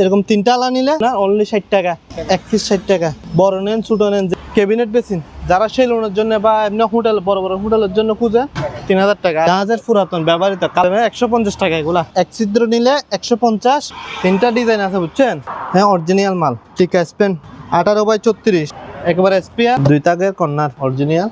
এরকম 3টা আলা নিলে না অনলি 60 টাকা, এক পিস 60 টাকা। বড় নেন ছোট নেন, ক্যাবিনেট বেসিন যারা সেলুনের জন্য বা এমনি হোটেল বড় বড় হোটেলের জন্য খুঁজে 3000 টাকা। জাহাজের পুরাতন ব্যবহৃত 150 টাকা এগুলা। এক ছিদ্র নিলে 150। 3টা ডিজাইন আছে বুঝছেন। হ্যাঁ অরিজিনাল মাল। ঠিক আছে পেন 18/34 একেবারে এসপিআর 2 তাগের কর্নার অরিজিনাল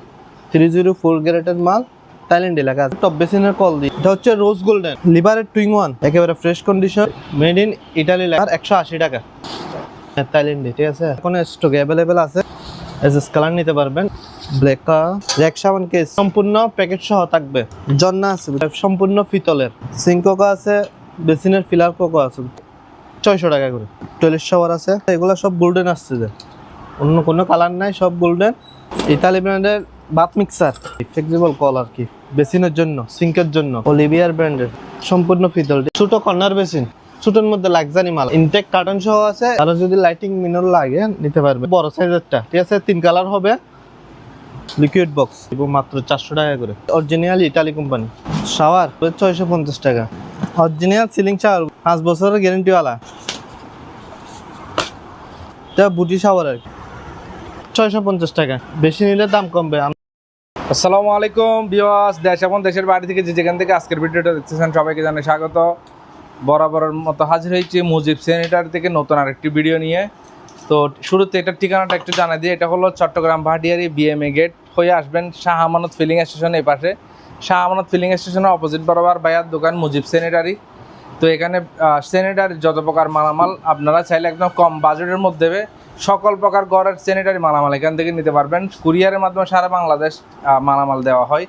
304 গ্রেডের মাল। থাইল্যান্ডে লেখা আছে টপ বেসিনের কল দি। এটা হচ্ছে রোজ গোল্ডেন লিভারের টুইং ওয়ান, একেবারে fresh condition, made in Italy লেখা 180 টাকা থাইল্যান্ডে। ঠিক আছে এখন স্টক অ্যাভেলেবেল আছে, এসএস কালার নিতে পারবেন। ব্ল্যাক রেক সাবান কেস সম্পূর্ণ প্যাকেট সহ থাকবে। জন্না আছে সম্পূর্ণ পিতলের। সিঙ্কোকো আছে, বেসিনের ফিলার কোকো আছে 600 টাকা করে। টয়লেট শাওয়ার আছে, এগুলো সব গোল্ডেন আসছে, যে অন্য কোনো কালার নাই, সব গোল্ডেন। ইতালি ব্র্যান্ডের বাথ মিক্সার, ফ্লেক্সিবল কল আর কি বেসিনের জন্য, সিঙ্কের জন্য। অলিভিয়ার ব্র্যান্ডের সম্পূর্ণ পিতল। ছোট কর্নার বেসিন, ছোটর মধ্যে লাক্সারি মাল, ইনটেক কার্টন সহ আছে। আর যদি লাইটিং মিনর লাগে নিতে পারবে। বড় সাইজেরটা ঠিক আছে 3 কালার হবে। লিকুইড বক্স এবং মাত্র 400 টাকা করে। Original Italy company. শাওয়ার 650 টাকা। অরিজিনাল সিলিং শাওয়ার 5 বছরের গ্যারান্টিওয়ালা। এটা বুটি শাওয়ার আর কি 650 টাকা। বেশি নিলে দাম কমবে। আসসালামু আলাইকুম ভিউয়ার্স, দেশ এবং দেশের বাড়ি থেকে যেখান থেকে আজকের ভিডিওটা দেখতেছেন সবাইকে জানাই স্বাগত। বরাবরের মতো হাজির হয়েছি মুজিব স্যানিটারি থেকে নতুন আরেকটি ভিডিও নিয়ে। তো শুরুতে এটার ঠিকানাটা একটু জানাই দিই। এটা হলো চট্টগ্রাম ভাটিয়ারি বিএমএ গেট হয়ে আসবেন শাহ আমানত ফিলিং স্টেশনের এই পাশে। শাহ আমানত ফিলিং স্টেশনের অপোজিট বরাবর ভাইয়ার দোকান মুজিব স্যানিটারি। তো এখানে স্যানিটারির যত প্রকার মালামাল আপনারা চাইলে একদম কম বাজেটের মধ্যে সকল প্রকার ঘরের স্যানিটারি মালামাল এখান থেকে নিতে পারবেন। কুরিয়ারের মাধ্যমে সারা বাংলাদেশ মালামাল দেওয়া হয়।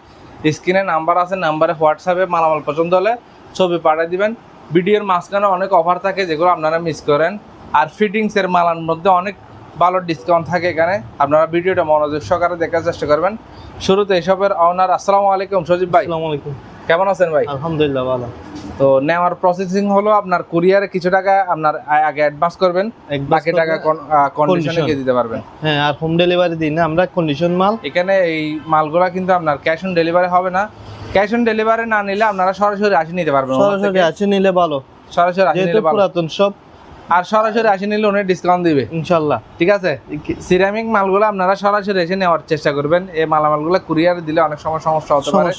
স্ক্রিনে নাম্বার আছে, নাম্বারে হোয়াটসঅ্যাপে মালামাল পছন্দ হলে ছবি পাঠিয়ে দিবেন। ভিডিওর মাঝখানে অনেক অফার থাকে যেগুলো আপনারা মিস করেন। আর ফিটিংসের মালার মধ্যে অনেক ভালো ডিসকাউন্ট থাকে এখানে। আপনারা ভিডিওটা মনোযোগ সহকারে দেখার চেষ্টা করবেন। শুরুতে এসবের ওনার আসসালামু আলাইকুম সজীব ভাই। আসসালামু আলাইকুম। কেমন আছেন ভাই? আলহামদুলিল্লাহ ভালো। তো নেওয়ার প্রসেসিং হলো আপনার কুরিয়ারে কিছু টাকা আপনার আগে অ্যাডভান্স করবেন, বাকি টাকা কন্ডিশনে দিয়ে দিতে পারবেন। হ্যাঁ আর হোম ডেলিভারি দিই না আমরা, কন্ডিশন মাল। এখানে এই মালগুলা কিন্তু আপনার ক্যাশ অন ডেলিভারি হবে না। ক্যাশ অন ডেলিভারি না নিলে আপনারা সরাসরি আসি নিতে পারবেন। সরাসরি আসে নিলে ভালো, সরাসরি আসি নিলে ভালো। পুরাতন সব। আর সরাসরি আসি নিলে উনি ডিসকাউন্ট দিবে ইনশাআল্লাহ। ঠিক আছে। সিরামিক মালগুলো আপনারা সরাসরি এসে নেওয়ার চেষ্টা করবেন। এই মালামালগুলো কুরিয়ারে দিলে অনেক সময় সমস্যা হতে পারে।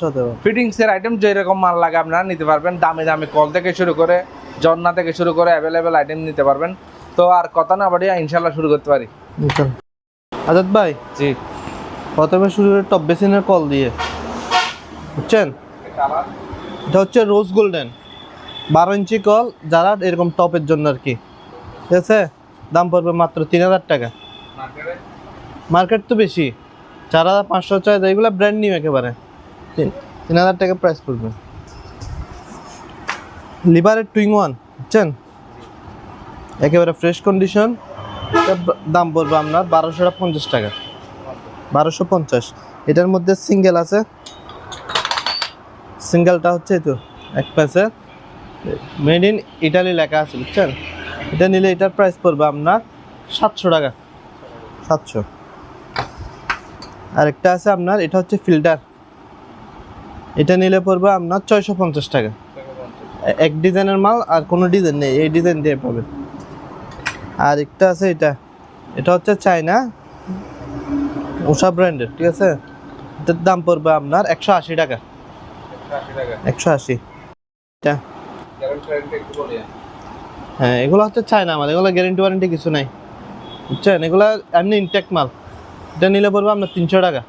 ফিটিংসের আইটেম যেরকম মাল লাগে আপনারা নিতে পারবেন। দামি দামি কল থেকে শুরু করে জন্না থেকে শুরু করে অ্যাভেলেবেল আইটেম নিতে পারবেন। তো আর কথা না বাড়িয়ে ইনশাআল্লাহ শুরু করতে পারি। আজাদ ভাই, জি প্রথমে শুরু করে টপ বেসিনের কল দিয়ে, বুঝছেন। এটা হচ্ছে রোজ গোল্ডেন 12 ইঞ্চি কল, যারা এরকম টপের জন্য আর কি। ঠিক আছে, দাম পড়বে মাত্র 3000 টাকা। মার্কেট তো বেশি, 4500 চাই, এগুলো ব্র্যান্ড নিউ একেবারে। 3000 টাকা প্রাইস পড়বে। লিভারের টুইং ওয়ান, বুঝছেন, একেবারে ফ্রেশ কন্ডিশন। দাম পড়বে আপনার 1250 টাকা। 1250। এটার মধ্যে সিঙ্গেল আছে, সিঙ্গেলটা হচ্ছে তো এক প্যাসে মেড ইন ইটালি লেখা আছে, বুঝছেন। এটা নিলে এটার প্রাইস পড়বে আপনার 700 টাকা। 700। আরেকটা আছে আপনার, এটা হচ্ছে ফিল্টার, এটা নিলে পড়বে আপনার 650 টাকা। এক ডিজাইনের মাল, আর কোনো ডিজাইন নেই, এই ডিজাইন দিয়ে পাবেন। আর একটা আছে এটা, এটা হচ্ছে চায়না উষা ব্র্যান্ডের। ঠিক আছে, এটার দাম পড়বে আপনার 180 টাকা। 180। এটা হ্যাঁ, এগুলো হচ্ছে চায়না মাল, এগুলো গ্যারেন্টি ওয়ারেন্টি কিছু নাই, বুঝছেন। এগুলো এমনি ইনটেক মাল। এটা নিলে পড়বে আপনার 300 টাকা।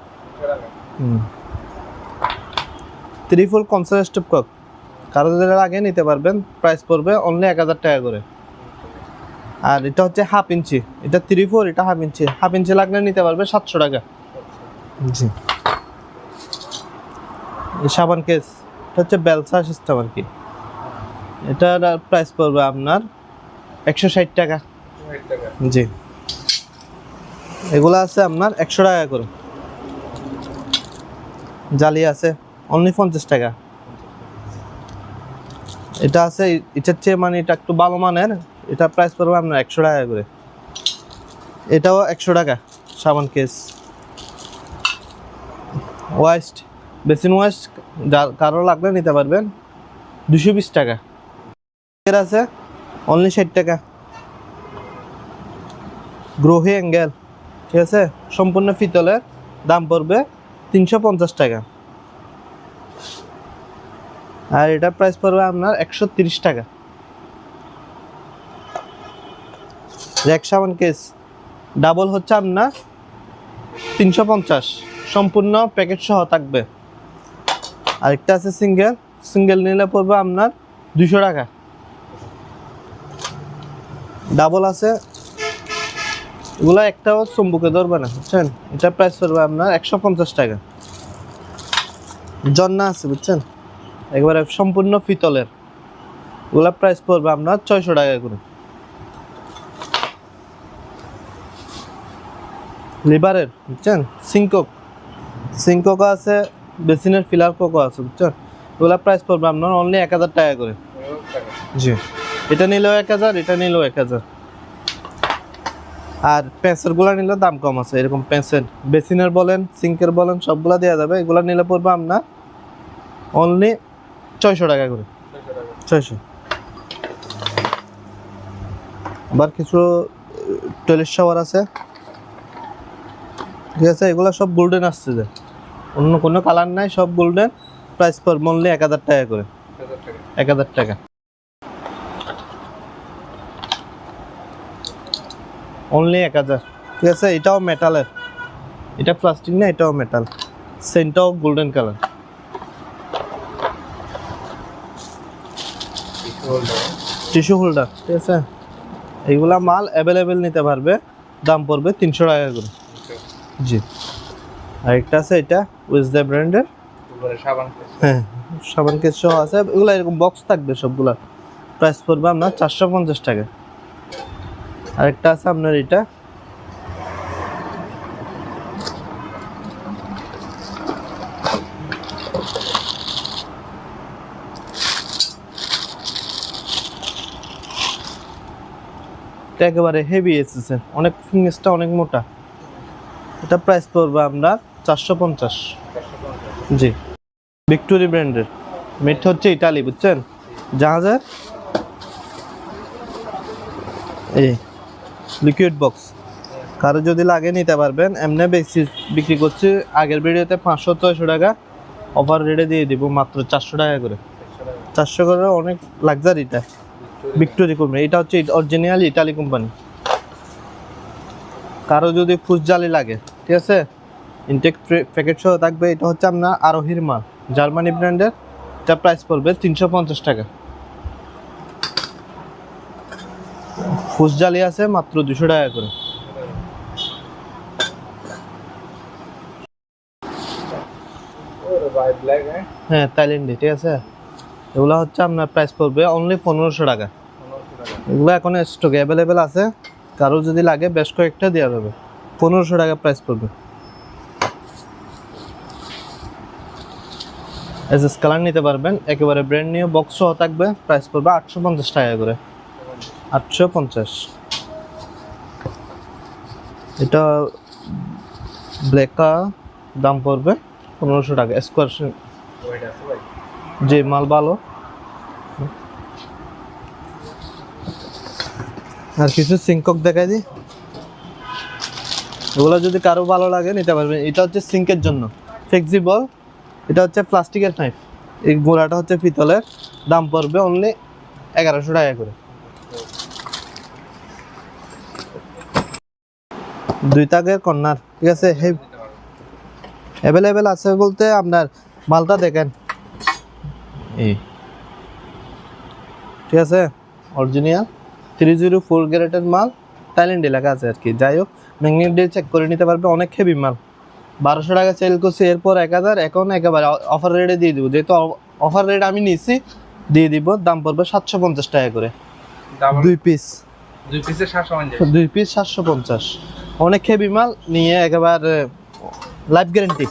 3 ফুল কনসার্ট স্টেপ কক, কারো যদি আগে নিতে পারবেন। প্রাইস পড়বে অনলি 1000 টাকা করে। আর এটা হচ্ছে হাফ ইঞ্চি, এটা 3/4, এটা হাফ ইঞ্চি। হাফ ইঞ্চি লাগলে নিতে পারবে 700 টাকা। জি। এই সাবান কেস, এটা হচ্ছে বেলসা সিস্টেম আর কি। এটার প্রাইস পড়বে আপনার 160 টাকা। জি। এগুলো আছে আপনার 100 টাকা করে। জালি আছে অনলি 50 টাকা। এটা আছে, এটার চেয়ে মানে এটা একটু ভালো মানের, এটা প্রাইস পড়বে আপনার 100 টাকা করে। এটাও 100 টাকা সাবান কেস। ওয়াইস্ট বেসিন ওয়াইস্ট, কারো লাগলে নিতে পারবেন 220 টাকা। এর আছে অনলি 60 টাকা। গ্রোহি অ্যাঙ্গেল, ঠিক আছে, সম্পূর্ণ পিতলের, দাম পড়বে 350 টাকা। আর এটা প্রাইস পড়বে আপনার 130 টাকা। র্যাক সাবান কেস ডাবল হচ্ছে আপনার 350, সম্পূর্ণ প্যাকেট সহ থাকবে। আরেকটা আছে সিঙ্গেল, সিঙ্গেল নিলে পড়বে আপনার 200 টাকা। ডাবল আছে, এগুলো একটাও চুম্বুকে ধরবে না, বুঝছেন। এটা প্রাইস পড়বে আপনার 150 টাকা। জন্না আছে, বুঝছেন, একবারে সম্পূর্ণ পিতলের, এগুলা প্রাইস পড়বে আপনার 600 টাকা করে। লিভারের, বুঝছেন, সিঙ্কক, সিঙ্কক আছে, বেসিনের ফিলার কোকো আছে, বুঝছেন, এগুলা প্রাইস পড়বে আপনার অনলি 1000 টাকা করে। জি, এটা নিলেও 1000, এটা নিলেও 1000। আর প্যাঁচের গুলা নিলে দাম কম আছে, এরকম প্যাঁচের বেসিনের বলেন, সিঙ্কের বলেন, সবগুলা দেওয়া যাবে। এগুলা নিলে পড়বে আপনার অনলি 600 টাকা করে। 600। আবার কিছু টয়লেট শাওয়ার আছে, ঠিক আছে, এগুলা সব গোল্ডেন আসছে, যে অন্য কোনো কালার নাই, সব গোল্ডেন। প্রাইস পড়বে অনলি 1000 টাকা করে। 1000 টাকা অনলি 1000, ঠিক আছে। এটাও মেটালের, এটা প্লাস্টিক না, এটাও মেটাল, সেন্টটাও গোল্ডেন কালার। টিস্যু হোল্ডার, ঠিক আছে, এইগুলা মাল অ্যাভেলেবেল নিতে পারবে, দাম পড়বে 300 টাকা করে। জি, আরেকটা আছে, এটা উইজডা ব্র্যান্ডের, হ্যাঁ, সাবান কেস সহ আছে, এগুলো এরকম বক্স থাকবে সবগুলা। প্রাইস পড়বে আপনার 450 টাকা। আরেকটা আছে আপনার এটা, একেবারে হেভি এসেছে, অনেক ফিনিশটা অনেক মোটা। এটা প্রাইস পড়বে আপনার 450। জি, ভিক্টোরি ব্র্যান্ডের, মেট হচ্ছে ইটালি, বুঝছেন, জাহাজের। এই লিকুইড বক্স, কারো যদি লাগে নিতে পারবেন। এমনি বেশি বিক্রি করছি, আগের ভিডিওতে 500-600 টাকা, অফার রেটে দিয়ে দিব মাত্র 400 টাকা করে। 400 করে, অনেক লাক্সারি। এটা ভিক্টোরি কোম্পানি, এটা হচ্ছে অরিজিনাল ইটালি কোম্পানি। কারো যদি ফুসজালি লাগে, ঠিক আছে, ইনটেক প্যাকেট সহ থাকবে। এটা হচ্ছে আপনার আরোহীর মাল, জার্মানি ব্র্যান্ডের। এটা প্রাইস পড়বে 350 টাকা। ফুসজালি আছে মাত্র 200 টাকা করে। হ্যাঁ, থাইল্যান্ডে, ঠিক আছে, এগুলো হচ্ছে আপনার প্রাইস পড়বে অনলি 1500 টাকা। এগুলো এখন স্টকে অ্যাভেলেবেল আছে, কারো যদি লাগে বেশ কয়েকটা দেওয়া যাবে। 1500 টাকা প্রাইস পড়বে। এসএস কালার নিতে পারবেন, একেবারে ব্র্যান্ড নিউ বক্স সহ থাকবে। প্রাইস পড়বে 850 টাকা করে। 850। এটা ব্ল্যাকা, দাম পড়বে 1500 টাকা স্কোয়ার। জি, মাল ভালো। আর কিছু সিঙ্কক দেখাই দিই, এগুলো যদি কারো ভালো লাগে নিতে পারবেন। এটা হচ্ছে সিঙ্কের জন্য ফ্লেক্সিবল, এটা হচ্ছে প্লাস্টিকের নাইফ, এই গোড়াটা হচ্ছে পিতলের, দাম পড়বে অনলি 1100 টাকা করে। 2 তাকের কর্নার, ঠিক আছে, অ্যাভেলেবেল আছে বলতে আপনার মালটা দেখেন, এই, ঠিক আছে, অরিজিনাল 304 গ্রেডের মাল, থাইল্যান্ড এলাকা আছে আর কি। যাই হোক, ম্যাগনেট দিয়ে চেক করে নিতে পারবে, অনেক হেভি মাল। 1200 টাকা সেল করছি, এরপর 1000, এখন একেবারে অফার রেটে দিয়ে দিব। যেহেতু অফার রেট আমি নিছি, দিয়ে দিব। দাম পড়বে 750 টাকা করে। 2 পিস, 2 পিস 750। অনেক হেভি মাল, নিয়ে একেবারে লাইফ গ্যারেন্টি।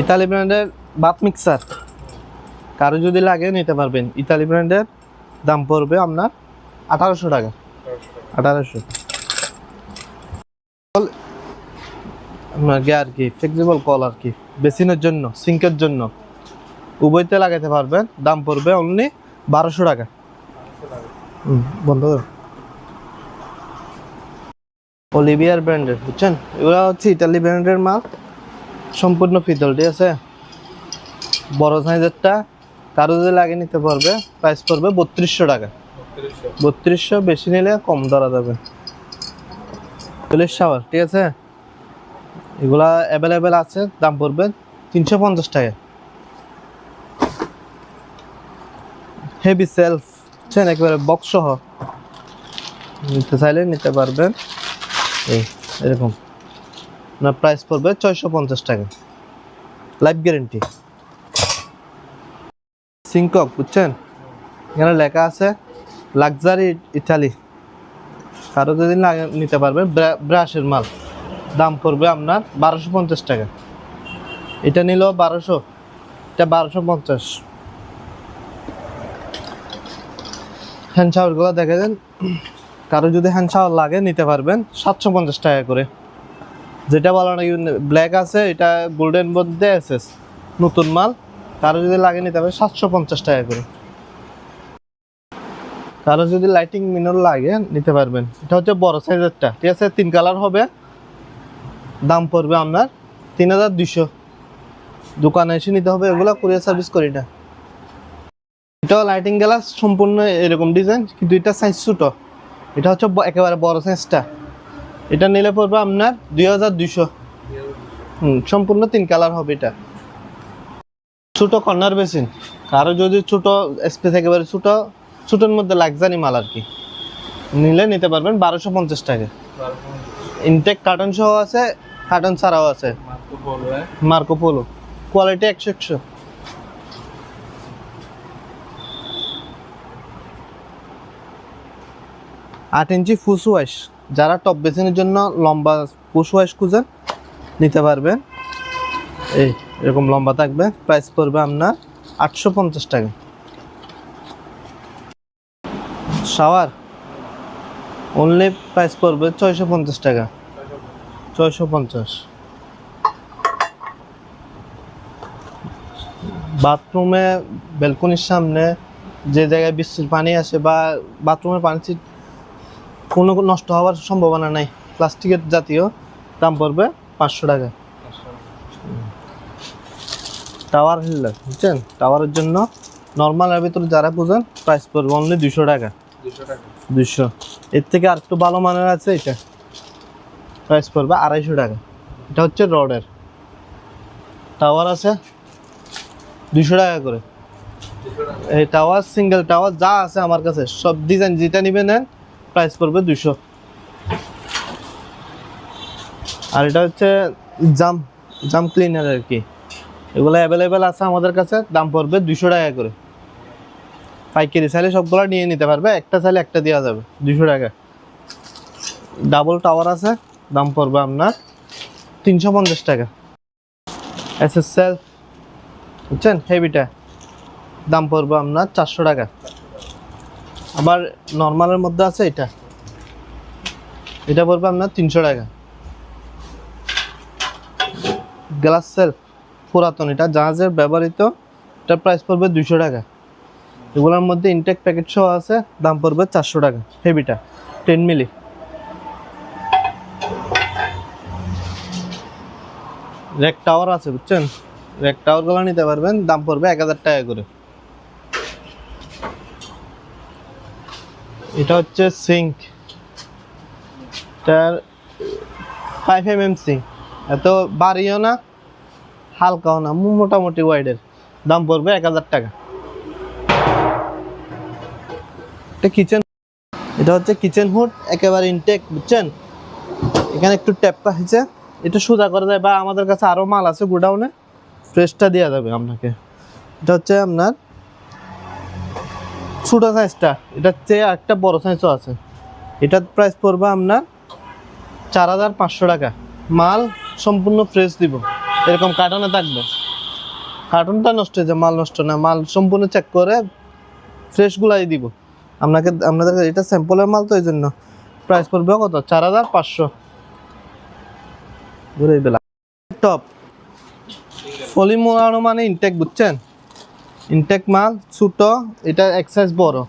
ইতালি ব্র্যান্ডের বাথ মিক্সার, কারো যদি লাগে নিতে পারবেন। ইতালি ব্র্যান্ডের, দাম পড়বে আপনার 1800 টাকা। 1800 আর কি, ফ্লেক্সিবল কল আর কি, বেসিনের জন্য, সিঙ্কের জন্য, উভয়তে লাগাতে পারবেন। দাম পড়বে অনলি 1200 টাকা। বন্ধ করো। অলিভিয়ার ব্র্যান্ডের, বুঝছেন? এগুলো হচ্ছে ইতালি ব্র্যান্ডের মাল, সম্পূর্ণ পিতল, ঠিক আছে? বড় সাইজেরটা কারো যদি লাগে নিতে পারবে, প্রাইস পড়বে 3200 টাকা। 3200, বেশি নিলে কম ধরা যাবে। টয়লেট শাওয়ার, ঠিক আছে? এগুলা অ্যাভেলেবেল আছে, দাম পড়বে 350 টাকা। হেভি সেলফ, বুঝছেন? একেবারে বক্স সহ নিতে চাইলে নিতে পারবেন। এই এরকম আপনার প্রাইস পড়বে 650 টাকা, লাইফ গ্যারেন্টি। সিংকক, বুঝছেন? এখানে লেখা আছে লাক্সারি ইতালি, কারো যদি লাগে নিতে পারবেন। ব্রাশের মাল, দাম পড়বে আপনার 1250 টাকা। এটা নিল 1200, এটা 1250। হ্যান্ড শাওয়ারগুলো দেখে দেন, কারো যদি হ্যান্ড শাওয়ার লাগে নিতে পারবেন 750 টাকা করে। যেটা বলা নাকি ব্ল্যাক আছে, এটা গোল্ডেন মধ্যে এসএস, নতুন মাল, কারো যদি লাগে নিতে পারবে 750 টাকা করে। কারো যদি লাইটিং মিনর লাগে নিতে পারবেন। এটা হচ্ছে বড় সাইজেরটা, ঠিক আছে? 3 কালার হবে, দাম পড়বে আপনার 3200। দোকানে এসে নিতে হবে, এগুলো কুরিয়ার সার্ভিস করি না। এটাও লাইটিং গ্লাস, সম্পূর্ণ এরকম ডিজাইন, কিন্তু এটা সাইজ ছোট। এটা হচ্ছে একেবারে বড় সাইজটা, এটা নিলে পড়বে আপনার 2200। সম্পূর্ণ 3 কালার হবে। এটা ছোট কর্নার বেসিন, কারো যদি ছোট স্পেস, একেবারে ছোটোর মধ্যে লাক্সারি মাল আর কি, নিলে নিতে পারবেন 1250 টাকা। ইনটেক কার্টন সহ আছে, কার্টন ছাড়াও আছে। মার্কো পোলো, কোয়ালিটি 100 8 ইঞ্চি ফুস ওয়াশ, যারা টপ বেসিনের জন্য লম্বা ফুস ওয়াশ খুঁজেন নিতে পারবেন। এই এরকম লম্বা থাকবে, প্রাইস পড়বে আপনার 850 টাকা। শাওয়ার অনলি প্রাইস পড়বে 650 টাকা, 650। বাথরুমে ব্যালকনির সামনে যে জায়গায় বৃষ্টির পানি আসে বা বাথরুমের পানি কোনো নষ্ট হওয়ার সম্ভাবনা নাই, প্লাস্টিকের জাতীয়, দাম পড়বে 500 টাকা। টাওয়ার হিল্লার, বুঝছেন? টাওয়ারের জন্য নর্মালের ভিতরে যারা বুঝেন, প্রাইস পড়বে অনলি 200 টাকা। 200। এর থেকে আর একটু ভালো মানের আছে, এটা প্রাইস পড়বে 250 টাকা। এটা হচ্ছে রডের টাওয়ার, আছে 200 টাকা করে। এই টাওয়ার, সিঙ্গেল টাওয়ার যা আছে আমার কাছে, সব ডিজাইন যেটা নিবে নেন, প্রাইস পড়বে 200। আর এটা হচ্ছে জাম ক্লিনার আর কি, এগুলো অ্যাভেলেবেল আছে আমাদের কাছে, দাম পড়বে 200 টাকা করে। পাইকারি চাইলে সবগুলো নিয়ে নিতে পারবে, একটা চাইলে একটা দেওয়া যাবে 200 টাকা। ডাবল টাওয়ার আছে, দাম পড়বে আপনার 350 টাকা। এসএস সেলফ, বুঝছেন? হেভিটা, দাম পড়বে আপনার 400 টাকা। আবার নর্মালের মধ্যে আছে, এটা পড়বে আপনার 300 টাকা। গ্লাস সেলফ পুরাতন, এটা জাহাজের ব্যবহৃত, এটা প্রাইস পড়বে 200 টাকা। এগুলোর মধ্যে ইনটেক প্যাকেট সহ আছে, দাম পড়বে 400 টাকা। হেভিটা 10 মিলি। রেক টাওয়ার আছে, বুঝছেন? রেক টাওয়ারগুলো নিতে পারবেন, দাম পড়বে 1000 টাকা করে। এটা হচ্ছে সিঙ্ক, এটার 5mm সিঙ্ক, এত বাড়িও না হালকাও না, মোটামুটি ওয়াইডের, দাম পড়বে 1000 টাকা। এটা কিচেন, এটা হচ্ছে কিচেন হুড, একেবারে ইনটেক, বুঝছেন? এখানে একটু ট্যাপটা হয়েছে, এটা সোজা করে দেয়, বা আমাদের কাছে আরও মাল আছে গোডাউনে, ফ্রেশটা দেওয়া যাবে আপনাকে। এটা হচ্ছে আপনার ছোটো সাইজটা, এটার চেয়ে একটা বড় সাইজও আছে। এটার প্রাইস পড়বে আপনার 4500 টাকা। মাল সম্পূর্ণ ফ্রেশ দিব, এরকম কার্টনে থাকবে। কার্টনটা নষ্ট হয়েছে, মাল নষ্ট না, মাল সম্পূর্ণ চেক করে ফ্রেশগুলাই দিব আপনাদের। এটা স্যাম্পলের মাল, তো এই জন্য প্রাইস পড়বে কত? 4500। ঘুরে দিলাম। টপ ফলি মোড়ানো মানে ইনটেক, বুঝছেন? ইনটেক মাল ছোট, এটা এক সাইজ বড়।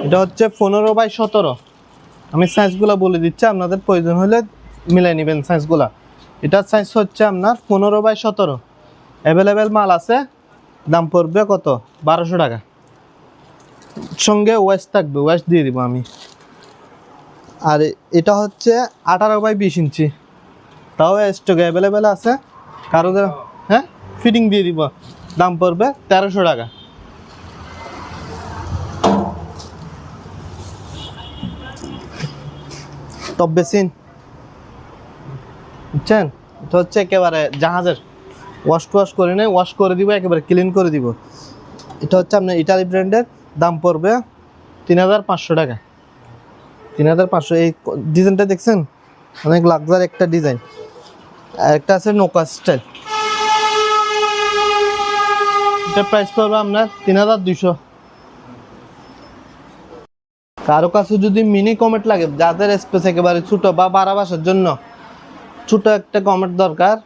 এটা হচ্ছে 15x17, আমি সাইজগুলো বলে দিচ্ছি, আপনাদের প্রয়োজন হলে মিলাই নেবেন সাইজগুলা। এটার সাইজ হচ্ছে আপনার 15x17, অ্যাভেলেবেল মাল আছে। দাম পড়বে কত? 1200 টাকা। সঙ্গে ওয়াশ থাকবে, ওয়াশ দিয়ে দিব আমি। আর এটা হচ্ছে 18x20 ইঞ্চি, তাও স্টক অ্যাভেলেবেল আছে। কারো হ্যাঁ ফিটিং দিয়ে দিব, দাম পড়বে 1300 টাকা। টপ বেসিন বুঝছেন, এটা হচ্ছে একেবারে জাহাজের, ওয়াশ করে নেই, ওয়াশ করে দিব, একেবারে ক্লিন করে দিব। এটা হচ্ছে আপনার ইটালি ব্র্যান্ডের, দাম পড়বে 3500 টাকা। 3500। এই ডিজাইনটা দেখছেন, অনেক লাক্সারি একটা ডিজাইন। আর একটা আছে নৌকা স্টাইল, এটা প্রাইস পড়বে আপনার 3200। কারো কাছে যদি মিনি কমেট লাগে, যাদের স্পেস একেবারে ছোট বা বাড়া বাসার জন্য ছোট একটা কমেট দরকার,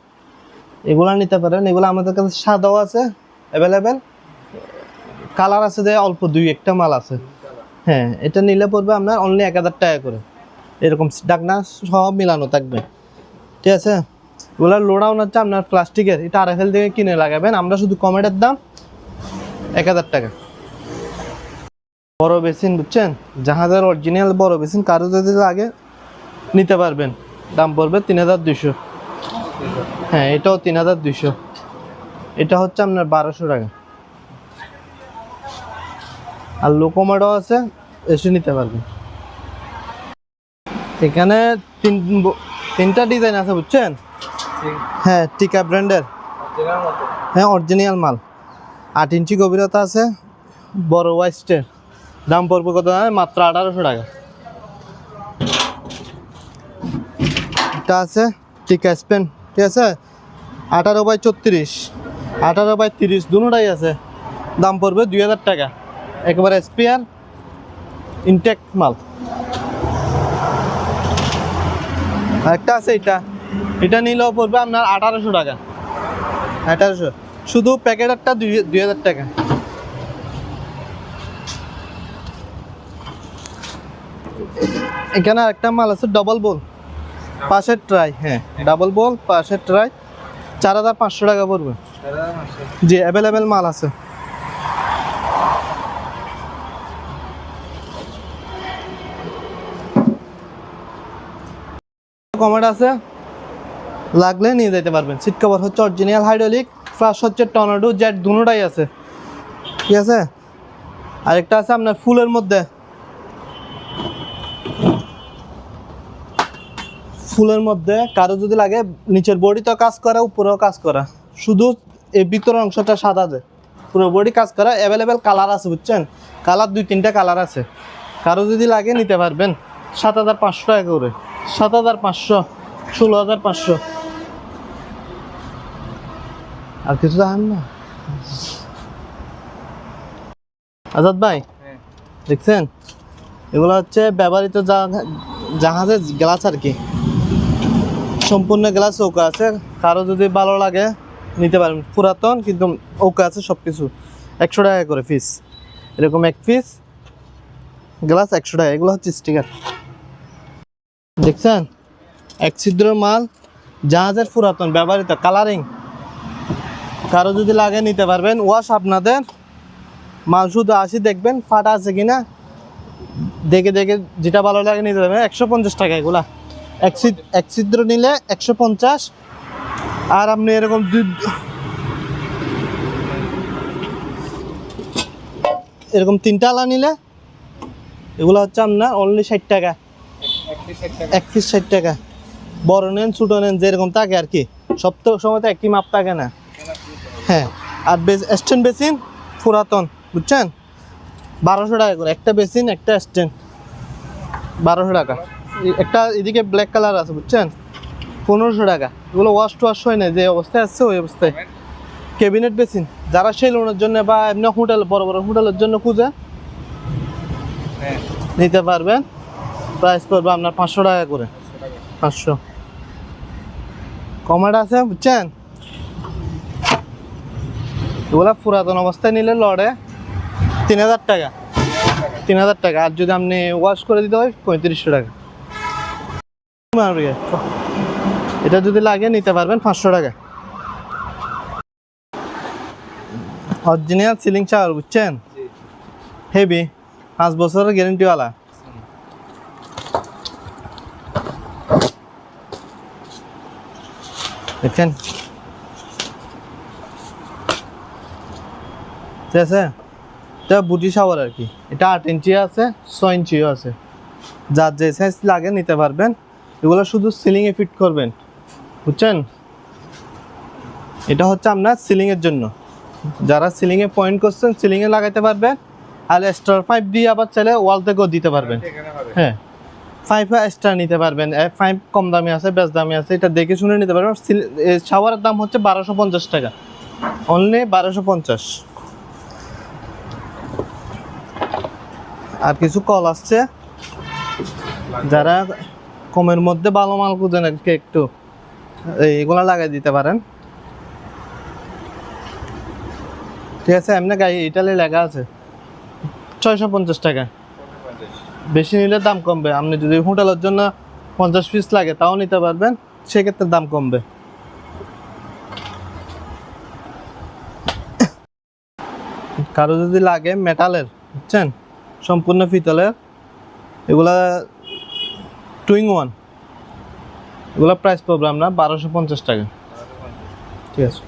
এগুলা নিতে পারেন। এগুলো আমাদের কাছে সাদাও আছে অ্যাভেলেবেল, কালার আছে যে অল্প 2-1টা মাল আছে। হ্যাঁ, এটা নিলে পড়বে আপনার অনলি 1000 টাকা করে, এরকম ডাকনা সব মিলানো থাকবে, ঠিক আছে। এগুলো লোডাউন হচ্ছে আপনার প্লাস্টিকের, এটা RFL থেকে কিনে লাগাবেন। আমরা শুধু কমেটের দাম 1000 টাকা। বড় বেসিন বুঝছেন, জাহাজের অরিজিনাল বড় বেসিন, কারো যদি লাগে নিতে পারবেন, দাম পড়বে 3200। হ্যাঁ, এটাও 3200। এটা হচ্ছে আপনার 1200 টাকা। আর লোকোমোডও আছে, এসে নিতে পারবেন। এখানে তিনটা ডিজাইন আছে বুঝছেন। হ্যাঁ, টিকা ব্র্যান্ডের, হ্যাঁ অরিজিনাল মাল। 8 ইঞ্চি গভীরতা আছে, বড় ওয়াইস্টের, দাম পড়বে কত? মাত্র 1800 টাকা। এটা আছে টিকা স্পেন, ঠিক আছে, 18x34, 18x30, দুটোটাই আছে, দাম পড়বে 2000 টাকা। একেবারে স্পেয়ার ইনটেক মাল। একটা আছে এটা নিলেও পড়বে আপনার 1800 টাকা। 1800, শুধু প্যাকেটারটা 2000 টাকা। এখানে একটা মাল আছে ডাবল বোল পাশের ট্রাই, হ্যাঁ ডাবল বোল পাশের ট্রাই, 4500 টাকা পড়বে। জি, অ্যাভেলেবেল মাল আছে। কমেট আছে, লাগলে নিয়ে যেতে পারবেন। সিট কভার হচ্ছে অরিজিনাল হাইড্রোলিক, প্লাস হচ্ছে টর্নেডো জেট, দুটোটাই আছে, ঠিক আছে। আরেকটা আছে আপনার ফুলের মধ্যে, কারো যদি লাগে, নিচের বডিতেও কাজ করা, উপরেও কাজ করা, শুধু এই ভিতরের অংশটা সাদা যে, পুরো বডি কাজ করা। অ্যাভেলেবেল কালার আছে বুঝছেন, কালার 2-3টা কালার আছে। কারো যদি লাগে নিতে পারবেন। 7500 টাকা করে, 7500, 16500। আর কিছু দেখান না আজাদ ভাই, দেখছেন এগুলো হচ্ছে ব্যবহৃত জাহাজের গ্লাস আর কি, সম্পূর্ণ গ্লাস ওকে আছে। কারো যদি ভালো লাগে নিতে পারেন, পুরাতন কিন্তু ওকে আছে সব কিছু। 100 টাকা করে পিস, এরকম এক পিস গ্লাস 100 টাকা। এগুলো হচ্ছে স্টিকার, দেখছেন এক ছিদ্র মাল, জাহাজের পুরাতন ব্যবহৃত, কালারিং। কারো যদি লাগে নিতে পারবেন। ওয়াশ আপনাদের, মাল শুধু আসি দেখবেন ফাটা আছে কিনা, দেখে যেটা ভালো লাগে নিতে পারবেন। 150 টাকা এগুলা, এক ছিদ্র নিলে 150। আর আপনি এরকম এরকম 3টা আলা নিলে এগুলো হচ্ছে আপনার অনলি 60 টাকা, এক পিস 60 টাকা। বড় নেন ছোটো নেন, যেরকম থাকে আর কি, সব তো সময় তো একই মাপ থাকে না। হ্যাঁ, আর স্ট্যান্ড বেসিন পুরাতন বুঝছেন, 1200 টাকা করে একটা বেসিন, একটা স্ট্যান্ড 1200 টাকা। একটা এদিকে ব্ল্যাক কালার আছে বুঝছেন, 1500 টাকা। এগুলো ওয়াশ হয় না, যে অবস্থায় আসছে ওই অবস্থায়। ক্যাবিনেট বেসিন, যারা সেলুনের জন্য বা এমনি হোটেল, বড় বড় হোটেলের জন্য খুঁজে নিতে পারবেন। প্রাইস পড়বে আপনার 500 টাকা করে, 500। কমেট আছে বুঝছেন, এগুলা পুরাতন অবস্থায় নিলে লড়ে 3000 টাকা, 3000 টাকা, আর যদি আপনি ওয়াশ করে দিতে হয় 3500 টাকা। এটা যদি লাগে নিতে পারবেন 500 টাকা। অরিজিনাল সিলিং শাওয়ার, বুঝছেন, হেভি, 5 বছরের গ্যারেন্টিওয়ালা। দেখছেন, ঠিক আছে, এটা বুটি শাওয়ার আর কি। এটা 8 ইঞ্চি আছে, 6 ইঞ্চিও আছে, যার যে সাইজ লাগে নিতে পারবেন। এগুলো শুধু সিলিংয়ে ফিট করবেন, বুঝছেন। এটা হচ্ছে আপনার সিলিংয়ের জন্য, যারা সিলিংয়ে পয়েন্ট করছেন সিলিংয়ে লাগাইতে পারবেন। আর এক্সট্রা পাইপ দিয়ে আবার চাইলে ওয়াল থেকেও দিতে পারবেন। হ্যাঁ, পাইপও এক্সট্রা নিতে পারবেন। পাইপ কম দামি আছে, বেশ দামি আছে, এটা দেখে শুনে নিতে পারবেন। শাওয়ারের দাম হচ্ছে 1250 টাকা, অনলি 1250। আর কিছু কল আসছে, যারা কমের মধ্যে ভালো মাল খুঁজেন একটু এইগুলা লাগাই দিতে পারেন, ঠিক আছে। এমনি গায়ে ইটালি লেখা আছে 650 টাকা। বেশি নিলে দাম কমবে। আপনি যদি হোটেলের জন্য 50 পিস লাগে তাও নিতে পারবেন, সেক্ষেত্রে দাম কমবে। কারো যদি লাগে মেটালের, বুঝছেন, সম্পূর্ণ পিতলের, এগুলা 2-in-1, এগুলা প্রাইস পড়বে আমরা 1250 টাকা, ঠিক আছে।